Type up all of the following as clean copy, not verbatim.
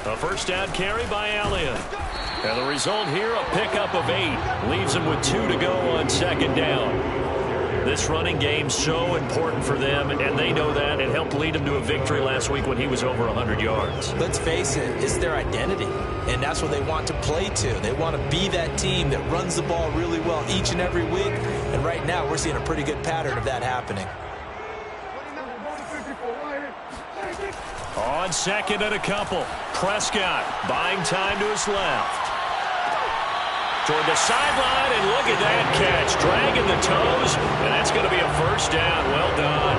A first down carry by Elliott. And the result here, a pickup of 8. Leaves him with 2 to go on second down. This running game so important for them, and they know that. It helped lead them to a victory last week when he was over 100 yards. Let's face it, it's their identity, and that's what they want to play to. They want to be that team that runs the ball really well each and every week, and right now we're seeing a pretty good pattern of that happening. On second and a couple, Prescott buying time to his left. Toward the sideline, and look at that catch. Dragging the toes, and that's going to be a first down. Well done.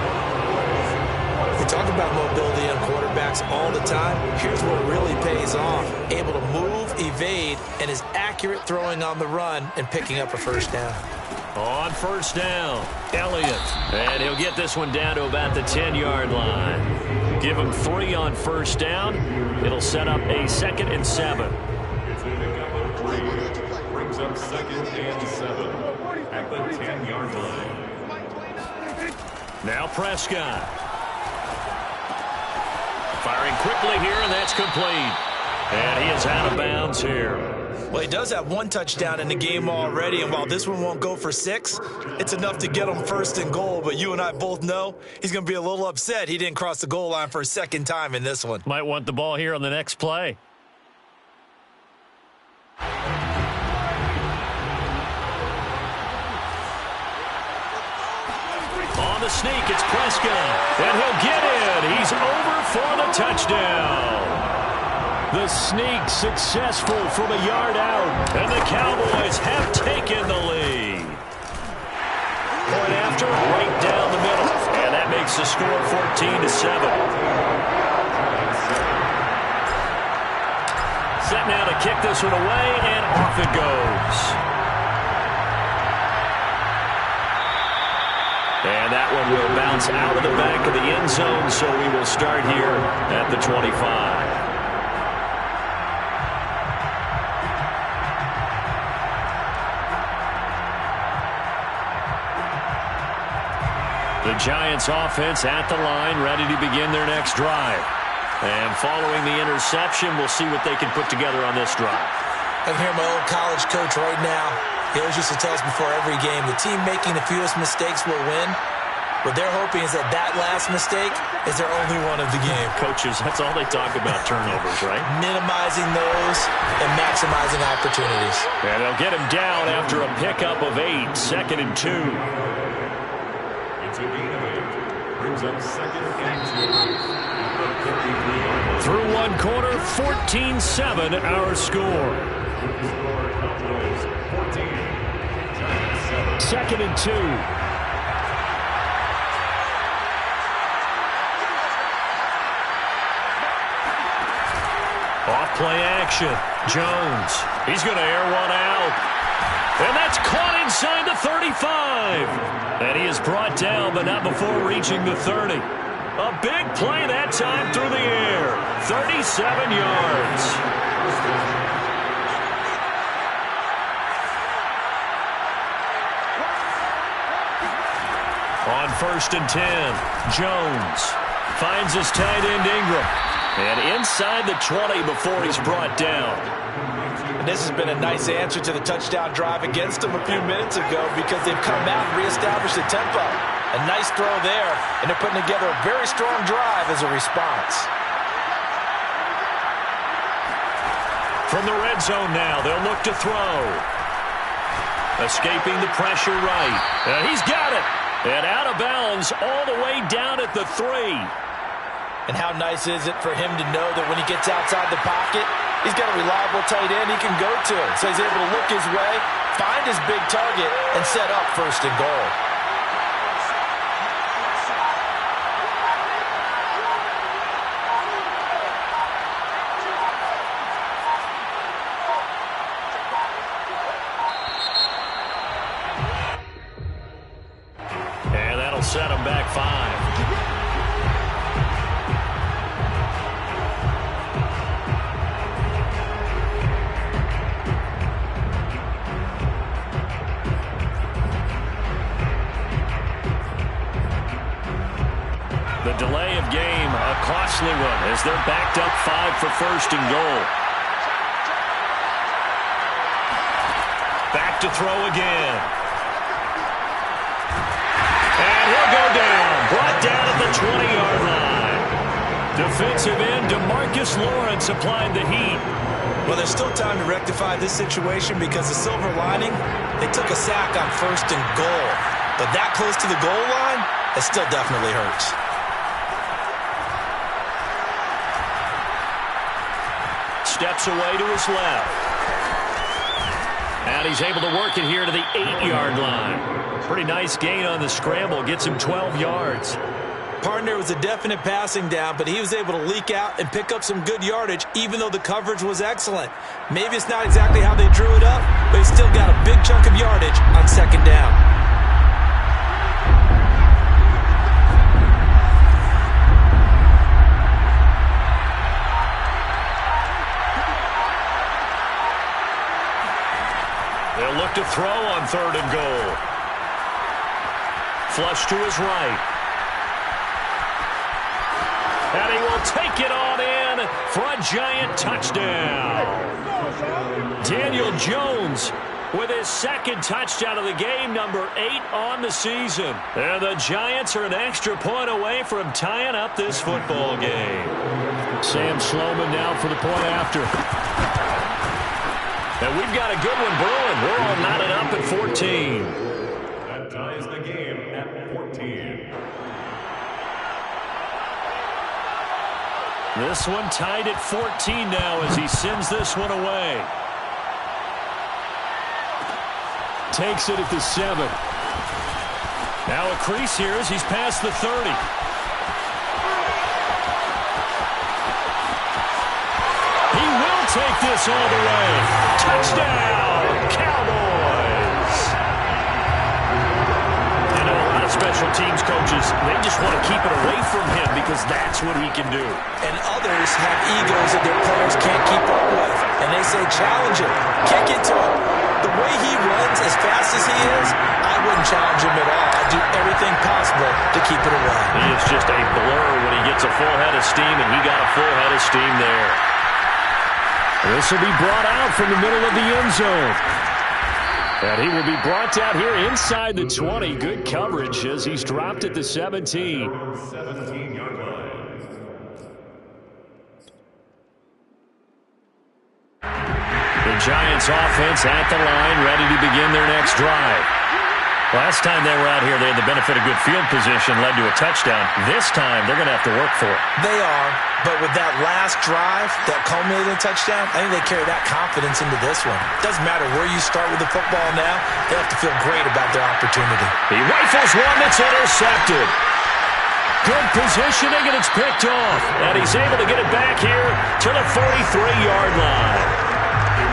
We talk about mobility on quarterbacks all the time. Here's where it really pays off. Able to move, evade, and is accurate throwing on the run and picking up a first down. On first down, Elliott. And he'll get this one down to about the 10-yard line. Give him 3 on first down. It'll set up a 2nd and 7. Brings up 2nd and 7 at the 10-yard line. Now Prescott. Firing quickly here, and that's complete. And he is out of bounds here. Well, he does have 1 touchdown in the game already, and while this one won't go for 6, it's enough to get him 1st and goal. But you and I both know he's going to be a little upset he didn't cross the goal line for a 2nd time in this one. Might want the ball here on the next play. On the sneak, it's Prescott, and he'll get in. He's over for the touchdown. The sneak successful from a yard out, and the Cowboys have taken the lead. Point after, right down the middle, and that makes the score 14-7. Set now to kick this one away, and off it goes. And that one will bounce out of the back of the end zone, so we will start here at the 25. The Giants offense at the line, ready to begin their next drive. And following the interception, we'll see what they can put together on this drive. I can hear my old college coach right now. He always used to tell us before every game, the team making the fewest mistakes will win. What they're hoping is that that last mistake is their only one of the game. Coaches, that's all they talk about, turnovers, right? Minimizing those and maximizing opportunities. And they'll get him down after a pickup of 8, 2nd and 2. It's a gain of 8. Brings up 2nd and 2. Through one quarter, 14-7 our score. 2nd and 2. Off play action. Jones. He's going to air one out. And that's caught inside the 35. And he is brought down, but not before reaching the 30. A big play that time through the air. 37 yards. On 1st and 10, Jones finds his tight end Ingram. And inside the 20 before he's brought down. And this has been a nice answer to the touchdown drive against them a few minutes ago because they've come out and reestablished the tempo. A nice throw there, and they're putting together a very strong drive as a response. From the red zone now, they'll look to throw. Escaping the pressure right. And he's got it. And out of bounds all the way down at the 3. And how nice is it for him to know that when he gets outside the pocket, he's got a reliable tight end he can go to. So he's able to look his way, find his big target, and set up 1st and goal. And that'll set him back 5. costly one as they're backed up 5 for first and goal. Back to throw again. And he'll go down. Brought down at the 20-yard line. Defensive end DeMarcus Lawrence applied the heat. Well, there's still time to rectify this situation because the silver lining, they took a sack on first and goal. But that close to the goal line, it still definitely hurts. Steps away to his left. And he's able to work it here to the 8-yard line. Pretty nice gain on the scramble. Gets him 12 yards. Partner was a definite passing down, but he was able to leak out and pick up some good yardage, even though the coverage was excellent. Maybe it's not exactly how they drew it up, but he still got a big chunk of yardage on second down. They'll look to throw on third and goal. Flush to his right. And he will take it on in for a Giant touchdown. Daniel Jones with his second touchdown of the game, number 8 on the season. And the Giants are an extra point away from tying up this football game. Sam Sloman now for the point after. And we've got a good one brewing. We're all knotted up at 14. That ties the game at 14. This one tied at 14 now as he sends this one away. Takes it at the 7. Now a crease here as he's past the 30. He will take this all the way. Touchdown, Cowboys! You know, a lot of special teams coaches, they just want to keep it away from him because that's what he can do. And others have egos that their players can't keep up with. And they say, challenge him, kick it to him. The way he runs as fast as he is, I wouldn't challenge him at all. I'd do everything possible to keep it away. He is just a blur when he gets a full head of steam, and he got a full head of steam there. This will be brought out from the middle of the end zone. And he will be brought out here inside the 20. Good coverage as he's dropped at the 17. 17-yard line. The Giants offense at the line, ready to begin their next drive. Last time they were out here, they had the benefit of good field position, led to a touchdown. This time, they're going to have to work for it. They are, but with that last drive that culminated in a touchdown, I think they carry that confidence into this one. Doesn't matter where you start with the football now, they have to feel great about their opportunity. He rifles one that's intercepted. Good positioning, and it's picked off. And he's able to get it back here to the 43-yard line.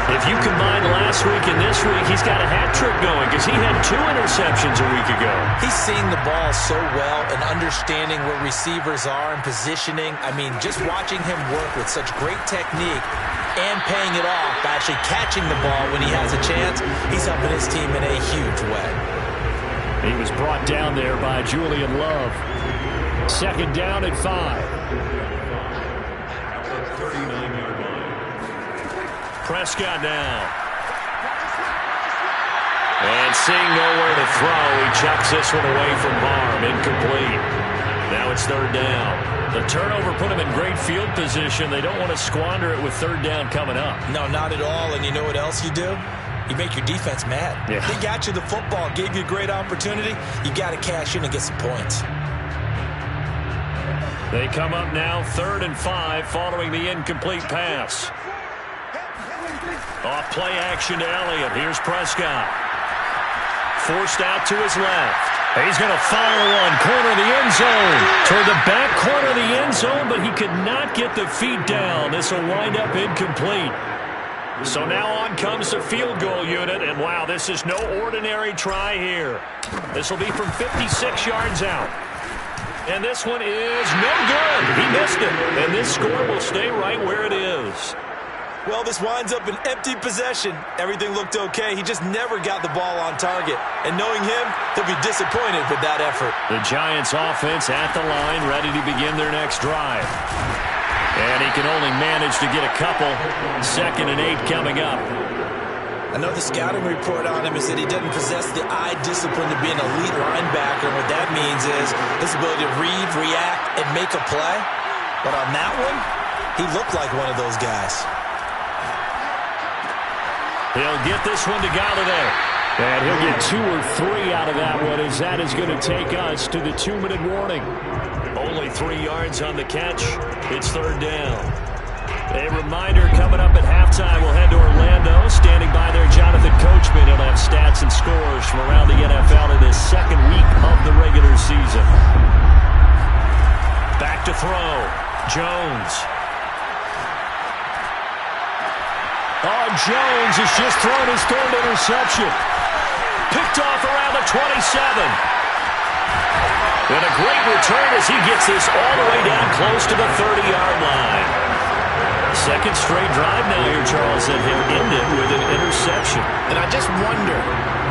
If you combine last week and this week, he's got a hat trick going because he had 2 interceptions a week ago. He's seeing the ball so well and understanding where receivers are and positioning. I mean, just watching him work with such great technique and paying it off by actually catching the ball when he has a chance, he's helping his team in a huge way. He was brought down there by Julian Love. Second down at 5. Prescott now. And seeing nowhere to throw, he chucks this one away from Barm. Incomplete. Now it's third down. The turnover put him in great field position. They don't want to squander it with third down coming up. No, not at all. And you know what else you do? You make your defense mad. Yeah. They got you the football, gave you a great opportunity. You got to cash in and get some points. They come up now, 3rd and 5, following the incomplete pass. Off play action to Elliott. Here's Prescott. Forced out to his left. He's going to fire one. Corner of the end zone. Toward the back corner of the end zone, but he could not get the feet down. This will wind up incomplete. So now on comes the field goal unit, and wow, this is no ordinary try here. This will be from 56 yards out. And this one is no good. He missed it. And this score will stay right where it is. Well, this winds up an empty possession. Everything looked okay. He just never got the ball on target. And knowing him, he'll be disappointed with that effort. The Giants offense at the line, ready to begin their next drive. And he can only manage to get a couple. 2nd and 8 coming up. I know the scouting report on him is that he doesn't possess the eye discipline to be an elite linebacker. And what that means is his ability to read, react, and make a play. But on that one, he looked like one of those guys. He'll get this one to Golladay. And he'll get 2 or 3 out of that one, as that is going to take us to the 2-minute warning. Only 3 yards on the catch. It's 3rd down. A reminder, coming up at halftime, we'll head to Orlando. Standing by there, Jonathan Coachman. He'll have stats and scores from around the NFL in this 2nd week of the regular season. Back to throw. Jones. Oh, Jones has just thrown his 3rd interception. Picked off around the 27. And a great return as he gets this all the way down close to the 30-yard line. 2nd straight drive now here, Charles, that have ended with an interception. And I just wonder,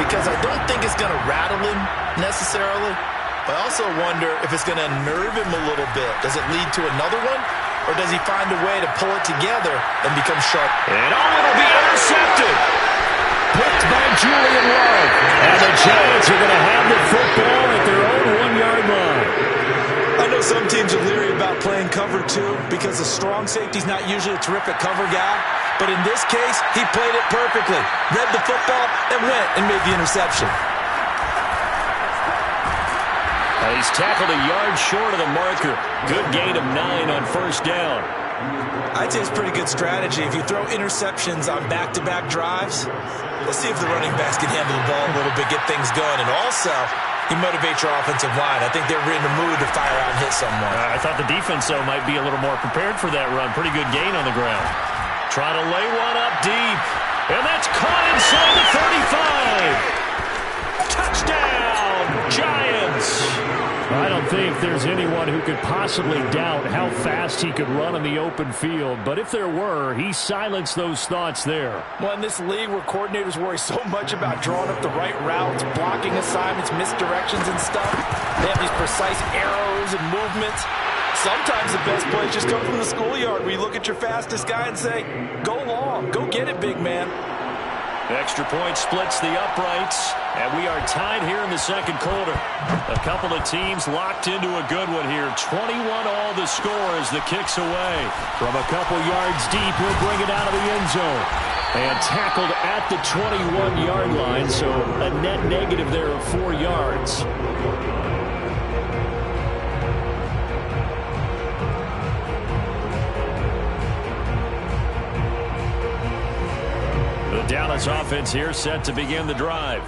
because I don't think it's going to rattle him necessarily, but I also wonder if it's going to unnerve him a little bit. Does it lead to another one? Or does he find a way to pull it together and become sharp? And it'll be intercepted. Picked by Julian Love. And the Giants are going to have the football at their own 1-yard line. I know some teams are leery about playing cover 2 because a strong safety's not usually a terrific cover guy. But in this case, he played it perfectly. Read the football and went and made the interception. He's tackled a yard short of the marker. Good gain of 9 on 1st down. I'd say it's pretty good strategy. If you throw interceptions on back-to-back drives, let's see if the running backs can handle the ball a little bit, get things going. And also, he motivates your offensive line. I think they're in the mood to fire out and hit someone. I thought the defense, though, might be a little more prepared for that run. Pretty good gain on the ground. Trying to lay one up deep. And that's caught inside the 35. Touchdown, Giants. I don't think there's anyone who could possibly doubt how fast he could run in the open field. But if there were, he silenced those thoughts there. Well, in this league where coordinators worry so much about drawing up the right routes, blocking assignments, misdirections and stuff, they have these precise arrows and movements. Sometimes the best plays just come from the schoolyard where you look at your fastest guy and say, go long, go get it, big man. Extra point splits the uprights, and we are tied here in the 2nd quarter. A couple of teams locked into a good one here. 21 all the score as the kick's away. From a couple yards deep, he'll bring it out of the end zone. And tackled at the 21-yard line, so a net negative there of 4 yards. The Dallas offense here set to begin the drive.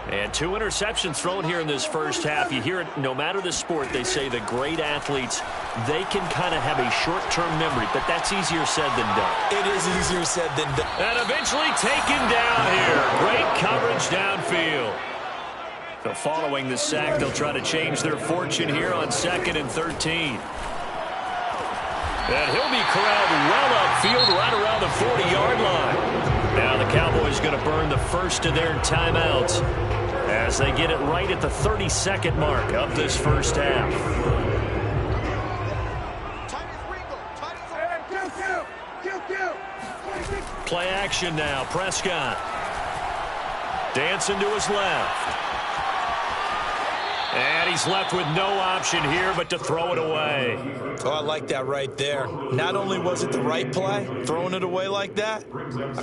And 2 interceptions thrown here in this first half. You hear it, no matter the sport, they say the great athletes, they can kind of have a short-term memory, but that's easier said than done. It is easier said than done. And eventually taken down here. Great coverage downfield. So following the sack, they'll try to change their fortune here on 2nd and 13. And he'll be corralled well upfield right around the 40-yard line. Now the Cowboys going to burn the first of their timeouts as they get it right at the 32nd mark of this first half. Play action now. Prescott dancing to his left. And he's left with no option here but to throw it away. Oh, I like that right there. Not only was it the right play, throwing it away like that,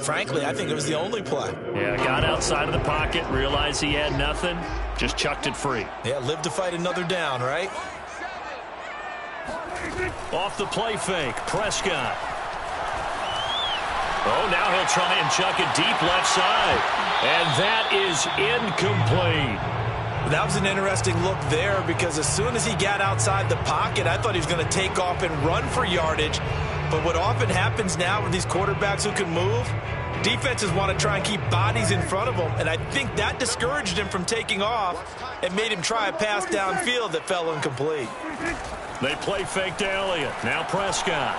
frankly, I think it was the only play. Yeah, got outside of the pocket, realized he had nothing, just chucked it free. Yeah, live to fight another down, right? Off the play fake, Prescott. Oh, now he'll try and chuck it deep left side. And that is incomplete. That was an interesting look there because as soon as he got outside the pocket, I thought he was going to take off and run for yardage. But what often happens now with these quarterbacks who can move, defenses want to try and keep bodies in front of them. And I think that discouraged him from taking off and made him try a pass downfield that fell incomplete. They play fake to Elliott. Now Prescott.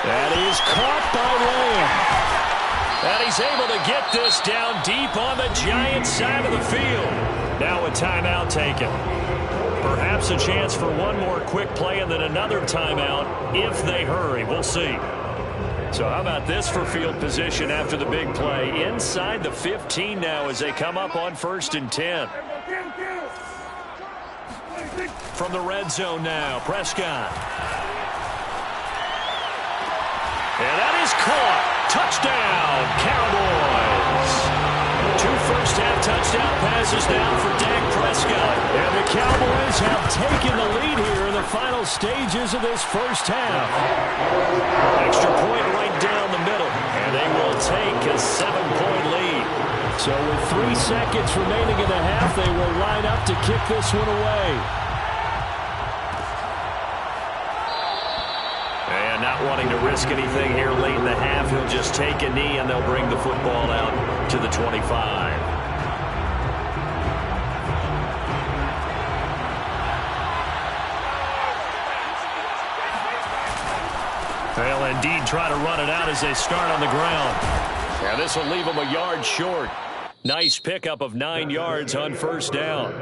That is caught by Lamb. And he's able to get this down deep on the Giants side of the field. Now a timeout taken. Perhaps a chance for one more quick play and then another timeout if they hurry. We'll see. So how about this for field position after the big play? Inside the 15 now as they come up on 1st and 10. From the red zone now, Prescott. And that is caught. Touchdown, Cowboys. 2 first-half touchdown passes now for Dak Prescott. And the Cowboys have taken the lead here in the final stages of this first half. Extra point right down the middle. And they will take a 7-point lead. So with 3 seconds remaining in the half, they will line up to kick this one away. And not wanting to risk anything here late in the half, he'll just take a knee and they'll bring the football out to the 25. They'll indeed try to run it out as they start on the ground. And this will leave them a yard short. Nice pickup of 9 yards on first down.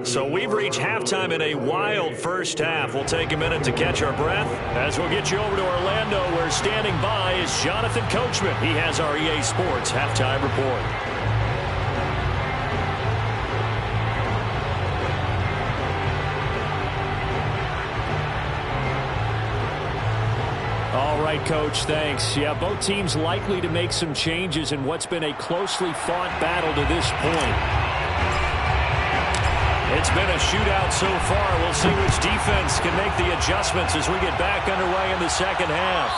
So we've reached halftime in a wild first half. We'll take a minute to catch our breath as we'll get you over to Orlando, where standing by is Jonathan Coachman. He has our EA Sports halftime report. All right, Coach, thanks. Yeah, both teams likely to make some changes in what's been a closely fought battle to this point. It's been a shootout so far. We'll see which defense can make the adjustments as we get back underway in the second half.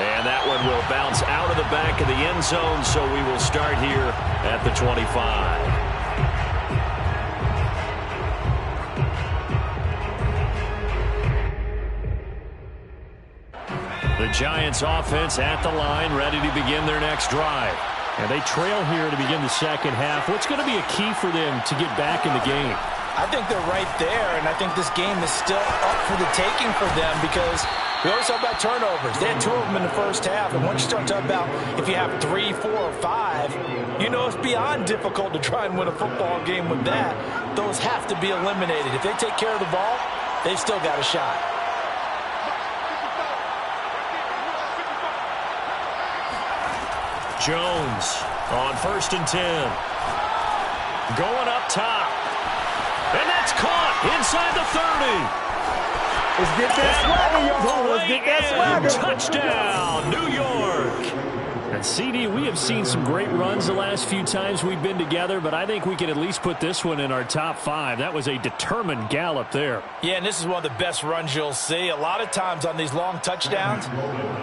And that one will bounce out of the back of the end zone, so we will start here at the 25. The Giants offense at the line, ready to begin their next drive. And they trail here to begin the second half. What's going to be a key for them to get back in the game? I think they're right there, and I think this game is still up for the taking for them because we always talk about turnovers. They had 2 of them in the first half, and once you start talking about if you have 3, 4, or 5, you know it's beyond difficult to try and win a football game with that. Those have to be eliminated. If they take care of the ball, they've still got a shot. Jones on 1st and 10. Going up top. And that's caught inside the 30. Let's get that swagger, y'all. Let's get that swagger. Touchdown, New York. And CD, we have seen some great runs the last few times we've been together, but I think we can at least put this one in our top 5. That was a determined gallop there. Yeah, and this is one of the best runs you'll see. A lot of times on these long touchdowns,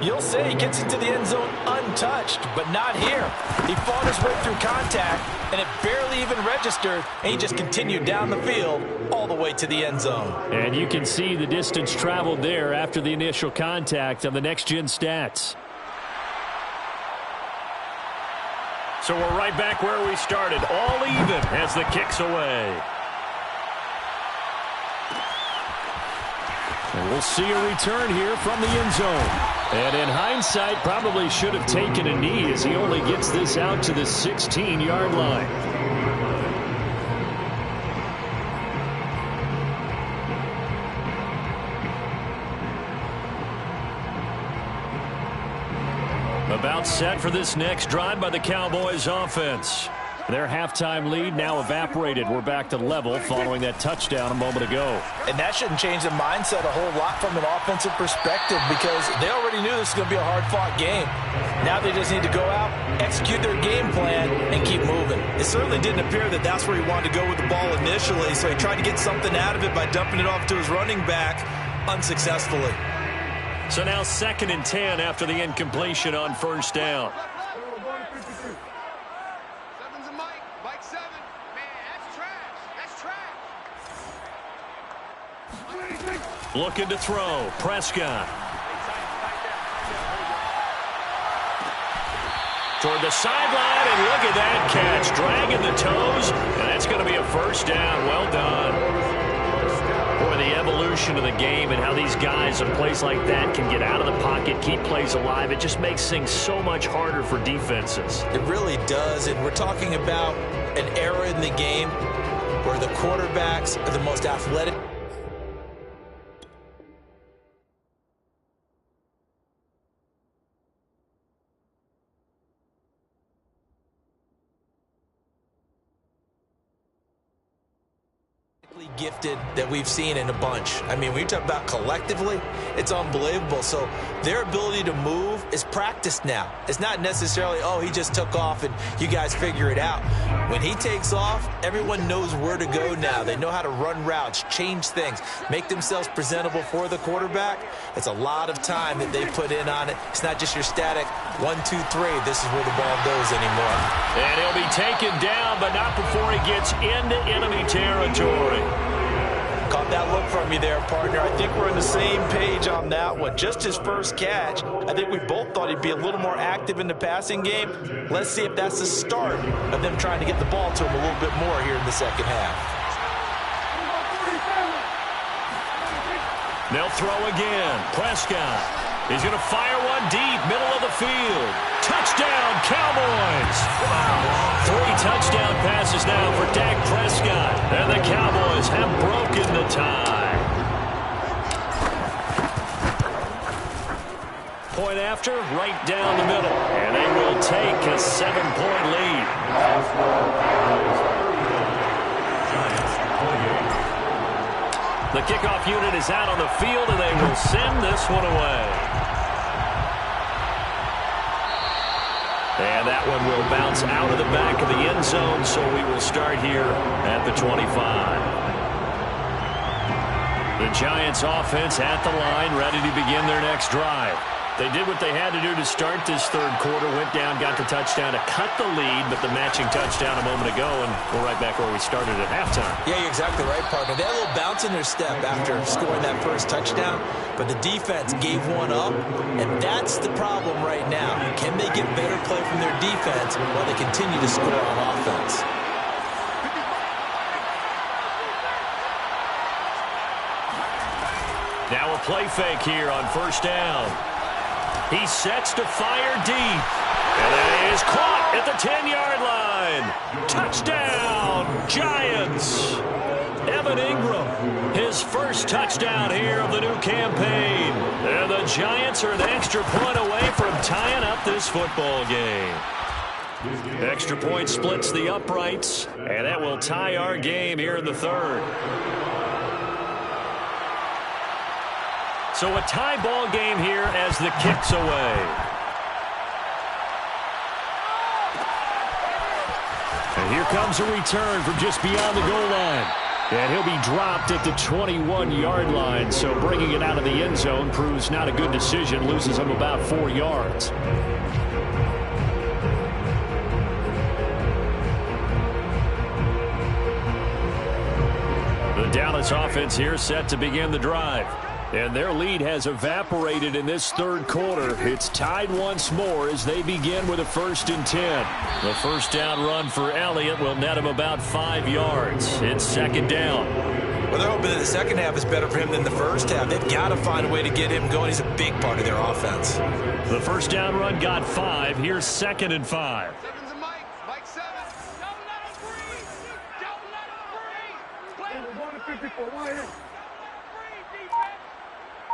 you'll see he gets into the end zone untouched, but not here. He fought his way through contact, and it barely even registered, and he just continued down the field all the way to the end zone. And you can see the distance traveled there after the initial contact on the next-gen stats. So we're right back where we started, all even as the kick's away. And we'll see a return here from the end zone. And in hindsight, probably should have taken a knee as he only gets this out to the 16-yard line. About set for this next drive by the Cowboys offense. Their halftime lead now evaporated. We're back to level following that touchdown a moment ago. And that shouldn't change the mindset a whole lot from an offensive perspective because they already knew this was going to be a hard-fought game. Now they just need to go out, execute their game plan, and keep moving. It certainly didn't appear that that's where he wanted to go with the ball initially, so he tried to get something out of it by dumping it off to his running back unsuccessfully. So now 2nd and 10 after the incompletion on first down. Looking to throw. Prescott. Toward the sideline, and look at that catch. Dragging the toes, and that's going to be a first down. Well done. Boy, Boy, the evolution of the game and how these guys in plays like that can get out of the pocket, keep plays alive, it just makes things so much harder for defenses. It really does, and we're talking about an era in the game where the quarterbacks are the most athletic. Gifted that we've seen in a bunch. I mean, when you talk about collectively, it's unbelievable. So their ability to move is practiced now. It's not necessarily, oh, he just took off and you guys figure it out. When he takes off, everyone knows where to go now. They know how to run routes, change things, make themselves presentable for the quarterback. It's a lot of time that they put in on it. It's not just your static 1, 2, 3. This is where the ball goes anymore. And he'll be taken down, but not before he gets into enemy territory. Caught that look from you there, partner. I think we're on the same page on that one. Just his first catch. I think we both thought he'd be a little more active in the passing game. Let's see if that's the start of them trying to get the ball to him a little bit more here in the second half. They'll throw again. Prescott. He's going to fire one deep, middle of the field. Touchdown, Cowboys! 3 touchdown passes now for Dak Prescott. And the Cowboys have broken the tie. Point after, right down the middle. And they will take a 7-point lead. The kickoff unit is out on the field, and they will send this one away. And that one will bounce out of the back of the end zone, so we will start here at the 25. The Giants offense at the line, ready to begin their next drive. They did what they had to do to start this third quarter, went down, got the touchdown to cut the lead, but the matching touchdown a moment ago, and we're right back where we started at halftime. Yeah, you're exactly right, partner. They had a little bounce in their step after scoring that first touchdown, but the defense gave one up, and that's the problem right now. Can they get better play from their defense while they continue to score on offense? Now a play fake here on first down. He sets to fire deep. And it is caught at the 10-yard line. Touchdown, Giants. Evan Ingram, his first touchdown here of the new campaign. And the Giants are an extra point away from tying up this football game. Extra point splits the uprights, and that will tie our game here in the third. So a tie ball game here as the kick's away. And here comes a return from just beyond the goal line. And he'll be dropped at the 21-yard line. So bringing it out of the end zone proves not a good decision. Loses him about 4 yards. The Dallas offense here set to begin the drive. And their lead has evaporated in this third quarter. It's tied once more as they begin with a 1st and 10. The first down run for Elliott will net him about 5 yards. It's 2nd down. Well, they're hoping that the second half is better for him than the first half. They've got to find a way to get him going. He's a big part of their offense. The first down run got 5. Here's 2nd and 5. Mike 7. Don't let him breathe. Don't let him breathe. Play 1 to 54. 1 here.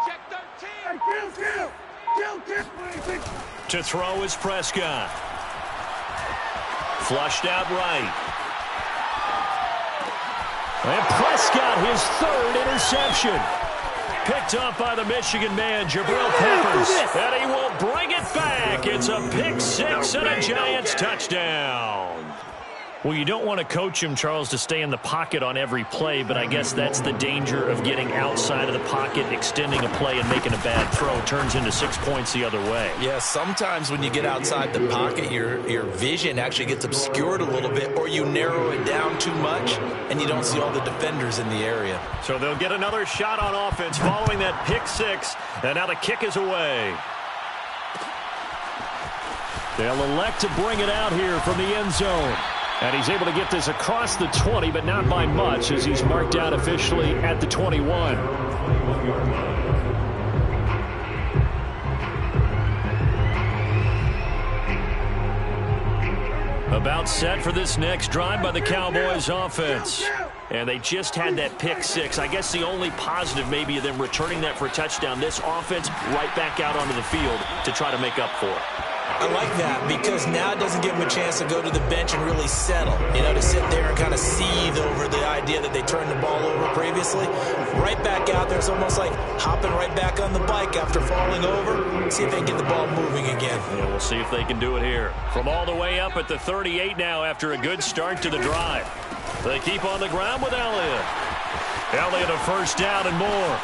Check 13. Kill. To throw is Prescott. Flushed out right. And Prescott, his 3rd interception. Picked up by the Michigan man, Jabril Peppers. And he will bring it back. It's a pick 6 and a Giants touchdown. Well, you don't want to coach him, Charles, to stay in the pocket on every play, but I guess that's the danger of getting outside of the pocket, extending a play, and making a bad throw. Turns into 6 points the other way. Yeah, sometimes when you get outside the pocket, your vision actually gets obscured a little bit, or you narrow it down too much, and you don't see all the defenders in the area. So they'll get another shot on offense following that pick 6, and now the kick is away. They'll elect to bring it out here from the end zone. And he's able to get this across the 20, but not by much, as he's marked out officially at the 21. About set for this next drive by the Cowboys offense. And they just had that pick six. I guess the only positive maybe of them returning that for a touchdown. This offense right back out onto the field to try to make up for it. I like that because now it doesn't give them a chance to go to the bench and really settle. You know, to sit there and kind of seethe over the idea that they turned the ball over previously. Right back out there. It's almost like hopping right back on the bike after falling over. See if they can get the ball moving again. Yeah, we'll see if they can do it here. From all the way up at the 38 now after a good start to the drive. They keep on the ground with Elliott. Elliott a first down and more.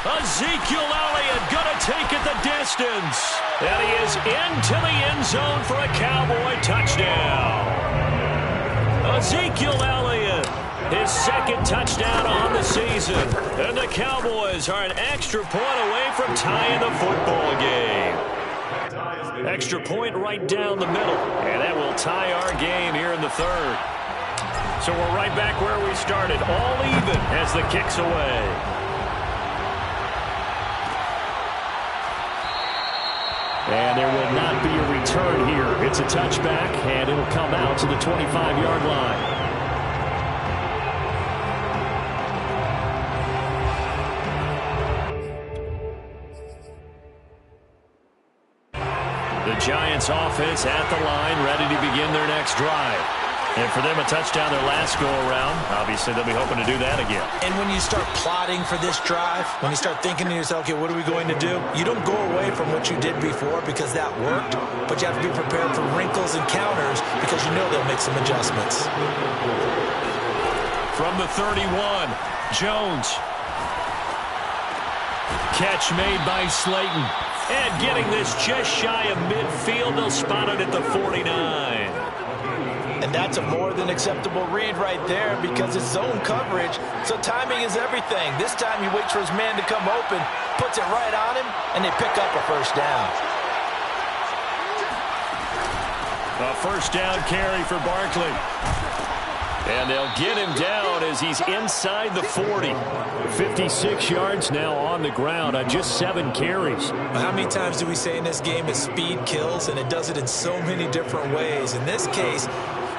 Ezekiel Elliott going to take it the distance. And he is into the end zone for a Cowboy touchdown. Ezekiel Elliott, his second touchdown on the season. And the Cowboys are an extra point away from tying the football game. Extra point right down the middle. And that will tie our game here in the third. So we're right back where we started, all even as the kick's away. And there will not be a return here. It's a touchback, and it'll come out to the 25-yard line. The Giants offense at the line, ready to begin their next drive. And for them, a touchdown their last go-around. Obviously, they'll be hoping to do that again. And when you start plotting for this drive, when you start thinking to yourself, okay, what are we going to do? You don't go away from what you did before because that worked, but you have to be prepared for wrinkles and counters because you know they'll make some adjustments. From the 31, Jones. Catch made by Slayton. And getting this just shy of midfield, they'll spot it at the 49. And that's a more than acceptable read right there because it's zone coverage, so timing is everything. This time he waits for his man to come open, puts it right on him, and they pick up a first down. A first down carry for Barkley. And they'll get him down as he's inside the 40. 56 yards now on the ground on just 7 carries. How many times do we say in this game that speed kills, and it does it in so many different ways? In this case,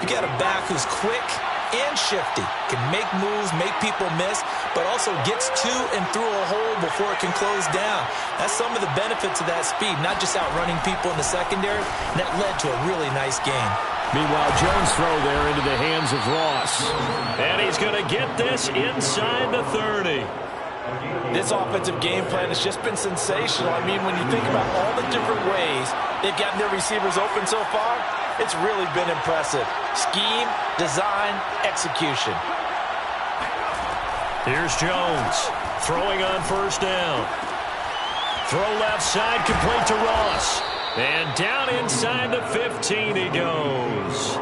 you got a back who's quick and shifty, can make moves, make people miss, but also gets to and through a hole before it can close down. That's some of the benefits of that speed, not just outrunning people in the secondary. That led to a really nice game. Meanwhile, Jones' throw there into the hands of Ross. And he's going to get this inside the 30. This offensive game plan has just been sensational. I mean, when you think about all the different ways they've gotten their receivers open so far, it's really been impressive. Scheme, design, execution. Here's Jones throwing on first down. Throw left side, complete to Ross. And down inside the 15 he goes.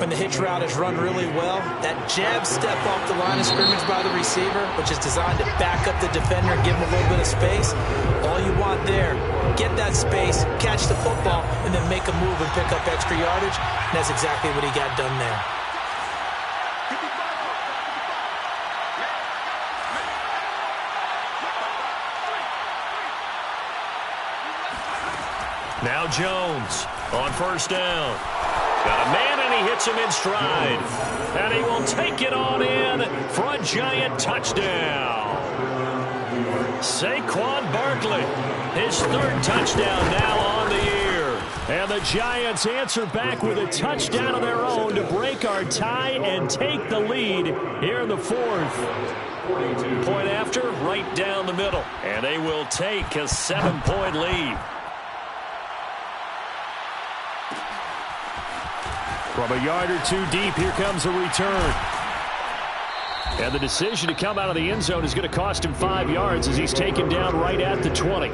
When the hitch route is run really well, that jab step off the line of scrimmage by the receiver, which is designed to back up the defender and give him a little bit of space, all you want there, get that space, catch the football, and then make a move and pick up extra yardage. And that's exactly what he got done there. Now Jones on first down. Got a man, and he hits him in stride. And he will take it on in for a Giant touchdown. Saquon Barkley, his third touchdown now on the year. And the Giants answer back with a touchdown of their own to break our tie and take the lead here in the fourth. Point after, right down the middle. And they will take a 7-point lead. From a yard or two deep, here comes a return. And the decision to come out of the end zone is going to cost him 5 yards as he's taken down right at the 20.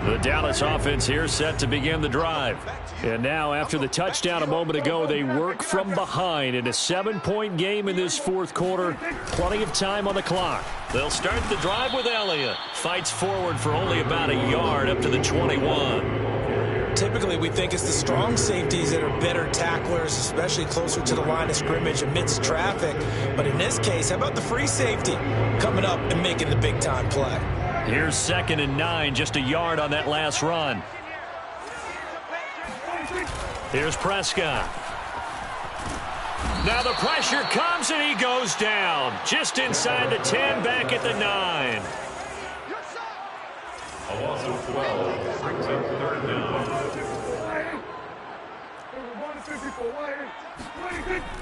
The Dallas offense here set to begin the drive. And now, after the touchdown a moment ago, they work from behind in a 7-point game in this fourth quarter. Plenty of time on the clock. They'll start the drive with Elliott. Fights forward for only about a yard up to the 21. Typically, we think it's the strong safeties that are better tacklers, especially closer to the line of scrimmage amidst traffic. But in this case, how about the free safety coming up and making the big-time play? Here's 2nd and 9, just a yard on that last run. Here's Prescott. Now the pressure comes and he goes down. Just inside the 10, back at the 9. A loss of 12 brings up 3rd down.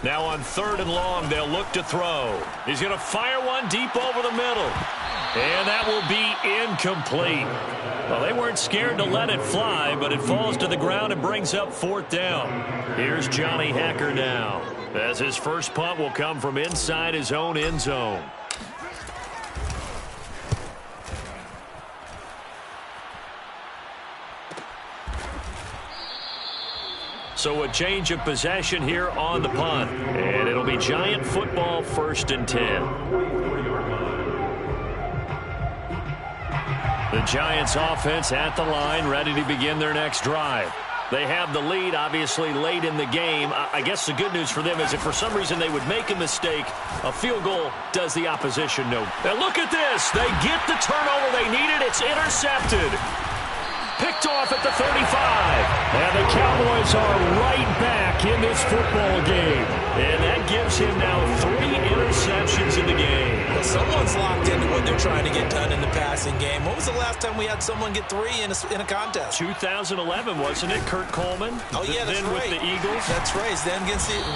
Now on 3rd and long, they'll look to throw. He's going to fire one deep over the middle. And that will be incomplete. Well, they weren't scared to let it fly, but it falls to the ground and brings up 4th down. Here's Johnny Hekker now, as his first punt will come from inside his own end zone. So a change of possession here on the punt. And it'll be Giant football, 1st and 10. The Giants offense at the line, ready to begin their next drive. They have the lead, obviously, late in the game. I guess the good news for them is if for some reason they would make a mistake, a field goal does the opposition no. Now look at this. They get the turnover they needed. It's intercepted. Picked off at the 35. And the Cowboys are right back in this football game. And that gives him now 3 interceptions in the game. Well, someone's locked into what they're trying to get done in the passing game. When was the last time we had someone get 3 in a contest? 2011, wasn't it? Kurt Coleman? Oh, yeah, that's then right. With the Eagles? That's right. Then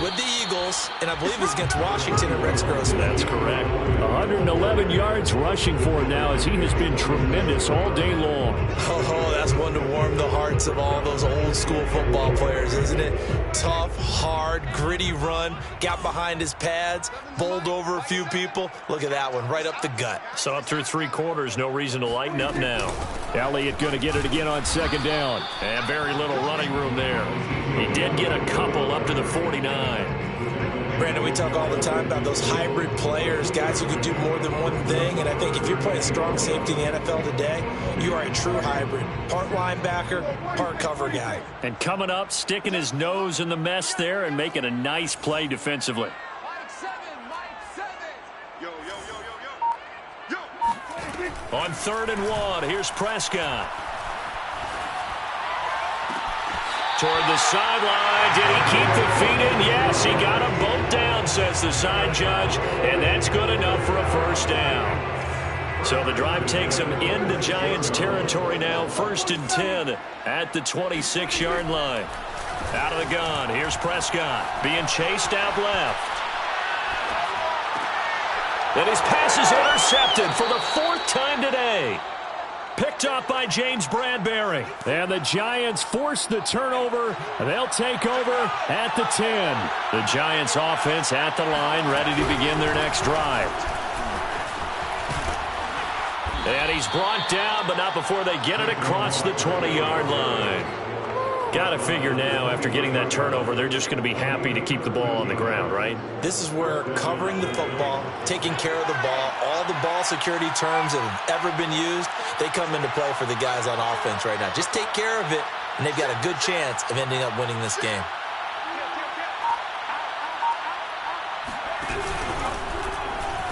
with the Eagles, and I believe it's against Washington and Rex Grossman. That's correct. 111 yards rushing for him now as he has been tremendous all day long. Oh, that's one to warm the hearts of all those old-school football players, isn't it? Tough, hard, gritty run, got behind his pads, bowled over a few people. Look at that one, right up the gut. So up through 3 quarters, no reason to lighten up now. Elliott going to get it again on 2nd down. And very little running room there. He did get a couple up to the 49. Brandon, we talk all the time about those hybrid players, guys who can do more than one thing, and I think if you're playing strong safety in the NFL today, you are a true hybrid. Part linebacker, part cover guy. And coming up, sticking his nose in the mess there and making a nice play defensively. Mike 7. Yo. On 3rd and 1, here's Prescott. Toward the sideline. Did he keep the feet in? Yes, he got them both down, says the side judge, and that's good enough for a 1st down. So the drive takes him into Giants territory now, 1st and 10 at the 26-yard line. Out of the gun, here's Prescott being chased out left. And his pass is intercepted for the 4th time today. Picked up by James Bradbury. And the Giants force the turnover. They'll take over at the 10. The Giants offense at the line, ready to begin their next drive. And he's brought down, but not before they get it across the 20-yard line. Got to figure now, after getting that turnover, they're just going to be happy to keep the ball on the ground, right? This is where covering the football, taking care of the ball, all the ball security terms that have ever been used, they come into play for the guys on offense right now. Just take care of it, and they've got a good chance of ending up winning this game.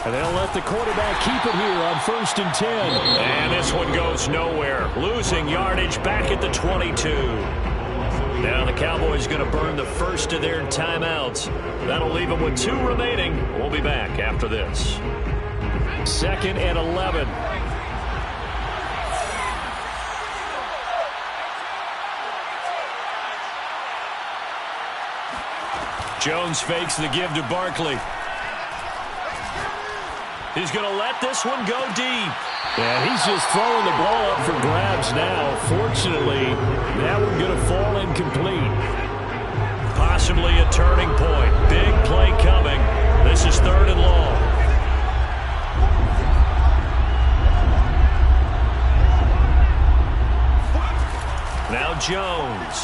And they'll let the quarterback keep it here on 1st and 10. And this one goes nowhere. Losing yardage back at the 22. Now the Cowboys going to burn the first of their timeouts. That'll leave them with 2 remaining. We'll be back after this. 2nd and 11. Jones fakes the give to Barkley. He's going to let this one go deep. And he's just throwing the ball up for grabs now. Fortunately, that one going to fall incomplete. Possibly a turning point. Big play coming. This is 3rd and long. Jones.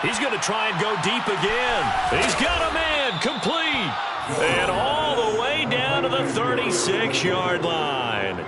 He's going to try and go deep again. He's got a man complete. And all the way down to the 36-yard line.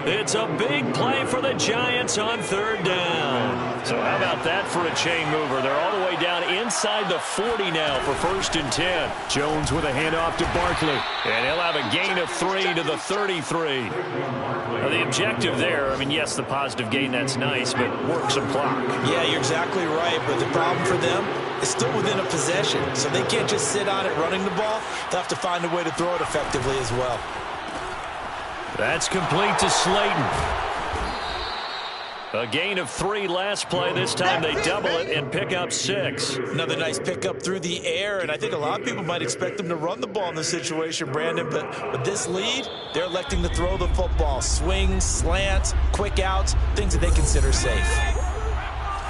It's a big play for the Giants on third down. So how about that for a chain mover? They're all the way down inside the 40 now for 1st and 10. Jones with a handoff to Barkley. And he'll have a gain of 3 to the 33. Now the objective there, I mean, yes, the positive gain, that's nice, but work some clock. Yeah, you're exactly right. But the problem for them is still within a possession. So they can't just sit on it running the ball. They'll have to find a way to throw it effectively as well. That's complete to Slayton. A gain of 3 last play. This time they double it and pick up 6. Another nice pickup through the air, and I think a lot of people might expect them to run the ball in this situation, Brandon, but with this lead, they're electing to throw the football. Swings, slants, quick outs, things that they consider safe.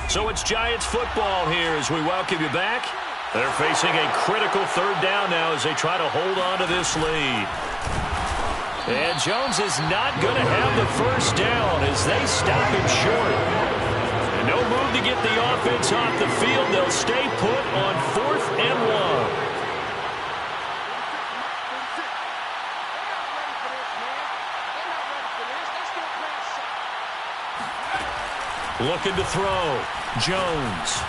So it's Giants football here as we welcome you back. They're facing a critical third down now as they try to hold on to this lead. And Jones is not going to have the first down as they stop him short. And no move to get the offense off the field. They'll stay put on 4th and 1. Looking to throw. Jones.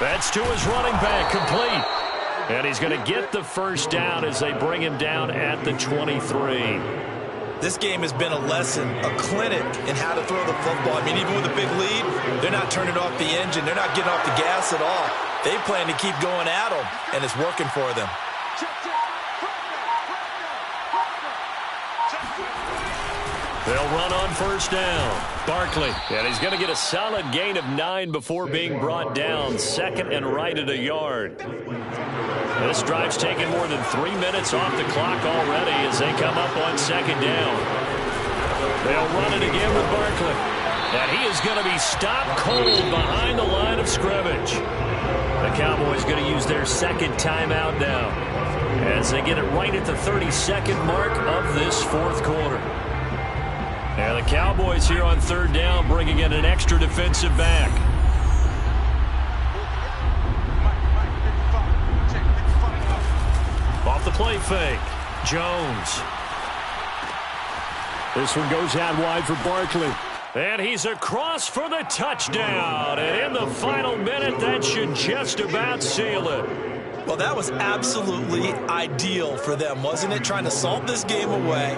That's to his running back, complete. And he's going to get the first down as they bring him down at the 23. This game has been a lesson, a clinic in how to throw the football. I mean, even with a big lead, they're not turning off the engine. They're not getting off the gas at all. They plan to keep going at them, and it's working for them. They'll run on first down. Barkley, and he's going to get a solid gain of 9 before being brought down. 2nd and right at a yard. This drive's taken more than 3 minutes off the clock already as they come up on 2nd down. They'll run it again with Barkley. And he is going to be stopped cold behind the line of scrimmage. The Cowboys going to use their 2nd timeout now as they get it right at the 32nd mark of this 4th quarter. And the Cowboys here on 3rd down bringing in an extra defensive back. Off the play fake. Jones. This one goes out wide for Barkley. And he's across for the touchdown. And in the final minute, that should just about seal it. Well, that was absolutely ideal for them, wasn't it? Trying to salt this game away.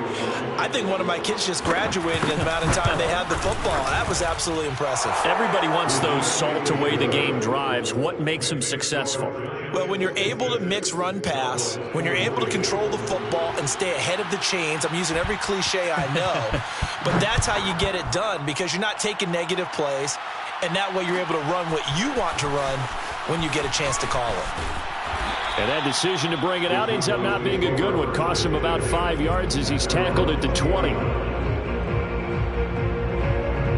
I think one of my kids just graduated in the amount of time they had the football. That was absolutely impressive. Everybody wants those salt away the game drives. What makes them successful? Well, when you're able to mix run-pass, when you're able to control the football and stay ahead of the chains, I'm using every cliche I know, but that's how you get it done because you're not taking negative plays, and that way you're able to run what you want to run when you get a chance to call it. And that decision to bring it out ends up not being a good one. Costs him about 5 yards as he's tackled at the 20.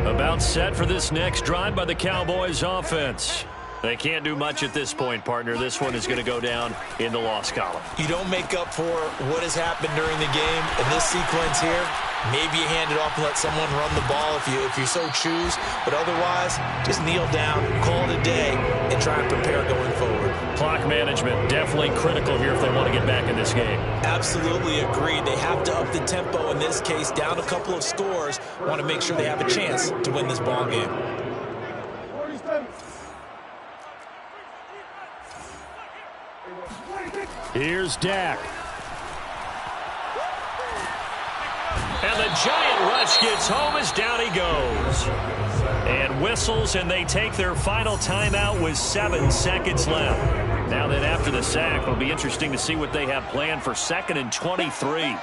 About set for this next drive by the Cowboys offense. They can't do much at this point, partner. This one is going to go down in the loss column. You don't make up for what has happened during the game in this sequence here. Maybe you hand it off and let someone run the ball if you so choose. But otherwise, just kneel down, call it a day, and try and prepare going forward. Clock management, definitely critical here if they want to get back in this game. Absolutely agreed. They have to up the tempo in this case, down a couple of scores. Want to make sure they have a chance to win this ball game. Here's Dak. And the giant rush gets home as down he goes. And whistles, and they take their final timeout with 7 seconds left. Now then, after the sack, it'll be interesting to see what they have planned for 2nd and 23.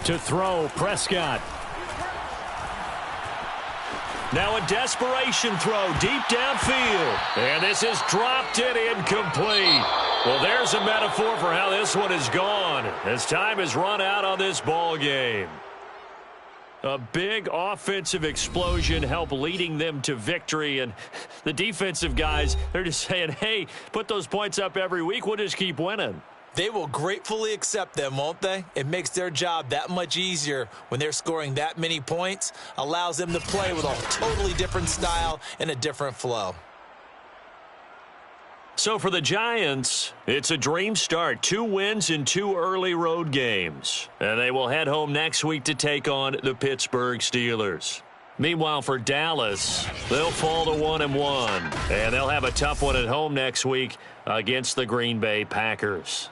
To throw, Prescott. Now a desperation throw deep downfield. And this is dropped and incomplete. Well, there's a metaphor for how this one is gone as time has run out on this ball game. A big offensive explosion helped leading them to victory. And the defensive guys, they're just saying, hey, put those points up every week. We'll just keep winning. They will gratefully accept them, won't they? It makes their job that much easier when they're scoring that many points, allows them to play with a totally different style and a different flow. So for the Giants, it's a dream start. 2 wins in 2 early road games. And they will head home next week to take on the Pittsburgh Steelers. Meanwhile, for Dallas, they'll fall to 1-1. And they'll have a tough one at home next week against the Green Bay Packers.